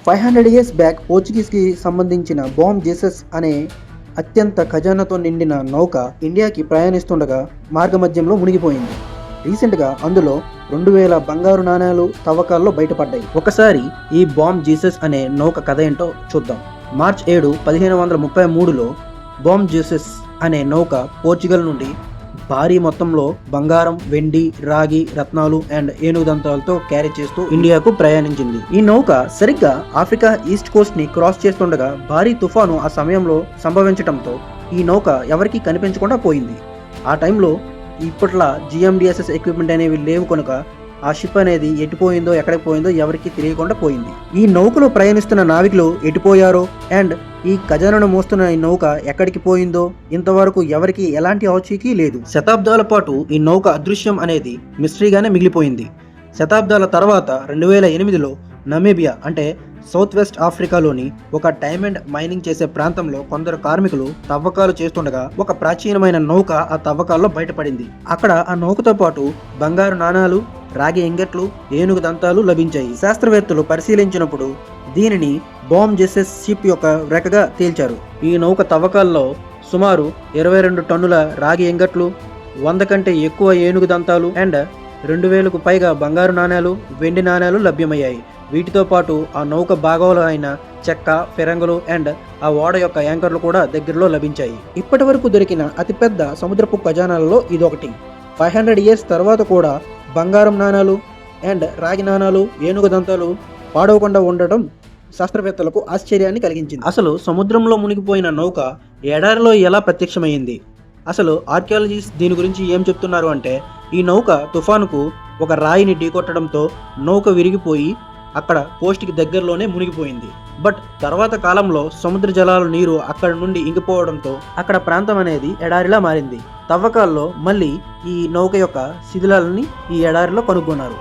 500 years back పోర్చుగీస్కి సంబంధించిన balm Jesus అనే అత్యంత ఖజానాతో నిండిన నౌక ఇండియాకి ప్రయాణిస్తుండగా మార్గమధ్యంలో మునిగిపోయింది. రీసెంట్గా అందులో 2000 బంగారు నాణేలు తవ్వకాల్లో బయటపడ్డాయి. ఒకసారి ఈ బామ్ జీసస్ అనే నౌక కథ ఏంటో చూద్దాం. మార్చ్ 7, 1533లో బామ్ జీసస్ అనే నౌక పోర్చుగల్ నుండి భారీ మొత్తంలో బంగారం, వెండి, రాగి, రత్నాలు అండ్ ఏనుగుదంతాలతో క్యారీ చేస్తూ ఇండియాకు ప్రయాణించింది. ఈ నౌక సరిగ్గా ఆఫ్రికా ఈస్ట్ కోస్ట్ ని క్రాస్ చేస్తుండగా భారీ తుఫాను ఆ సమయంలో సంభవించడంతో ఈ నౌక ఎవరికీ కనిపించకుండా పోయింది. ఆ టైంలో ఇప్పట్లా GMDSS ఎక్విప్మెంట్ అనేవి లేవు కనుక ఆ షిప్ అనేది ఎటుపోయిందో ఎక్కడికి పోయిందో ఎవరికి తెలియకుండా పోయింది. ఈ నౌకలో ప్రయాణిస్తున్న నావికులు ఎటుపోయారో అండ్ ఈ ఖజానాను మోస్తున్న ఈ నౌక ఎక్కడికి పోయిందో ఇంతవరకు ఎవరికి ఎలాంటి ఆచూకీ లేదు. శతాబ్దాల పాటు ఈ నౌక అదృశ్యం అనేది మిస్టరీగానే మిగిలిపోయింది. శతాబ్దాల తర్వాత 2008లో నమీబియా అంటే సౌత్ వెస్ట్ ఆఫ్రికాలోని ఒక డైమండ్ మైనింగ్ చేసే ప్రాంతంలో కొందరు కార్మికులు తవ్వకాలు చేస్తుండగా ఒక ప్రాచీనమైన నౌక ఆ తవ్వకాల్లో బయటపడింది. అక్కడ ఆ నౌకతో పాటు బంగారు నాణాలు, రాగి ఇంగట్లు, ఏనుగు దంతాలు లభించాయి. శాస్త్రవేత్తలు పరిశీలించినప్పుడు దీనిని బామ్ జీసస్ షిప్ యొక్క రెక్కగా తేల్చారు. ఈ నౌక తవ్వకాల్లో సుమారు 22 టన్నుల రాగి ఇంగట్లు, 100 కంటే ఎక్కువ ఏనుగు దంతాలు అండ్ 2000కు పైగా బంగారు నాణేలు, వెండి నాణేలు లభ్యమయ్యాయి. వీటితో పాటు ఆ నౌక భాగాలు అయిన చెక్క, ఫిరంగులు అండ్ ఆ ఓడ యొక్క యాంకర్లు కూడా దగ్గరలో లభించాయి. ఇప్పటి వరకు దొరికిన అతిపెద్ద సముద్రపు ఖజానాలలో ఇదొకటి. 500 ఇయర్స్ తర్వాత కూడా బంగారం నాణాలు అండ్ రాగి నాణాలు, ఏనుగు దంతాలు పాడవకుండా ఉండటం శాస్త్రవేత్తలకు ఆశ్చర్యాన్ని కలిగించింది. అసలు సముద్రంలో మునిగిపోయిన నౌక ఎడారిలో ఎలా ప్రత్యక్షమైంది? అసలు ఆర్కియాలజిస్ట్ దీని గురించి ఏం చెప్తున్నారు అంటే, ఈ నౌక తుఫానుకు ఒక రాయిని ఢీకొట్టడంతో నౌక విరిగిపోయి అక్కడ కోస్ట్కి దగ్గరలోనే మునిగిపోయింది. బట్ తర్వాత కాలంలో సముద్ర జలాల నీరు అక్కడ నుండి ఇంకిపోవడంతో అక్కడ ప్రాంతం అనేది ఎడారిలా మారింది. తవ్వకాల్లో మళ్ళీ ఈ నౌక యొక్క శిథిలాలని ఈ ఎడారిలో కనుగొన్నారు.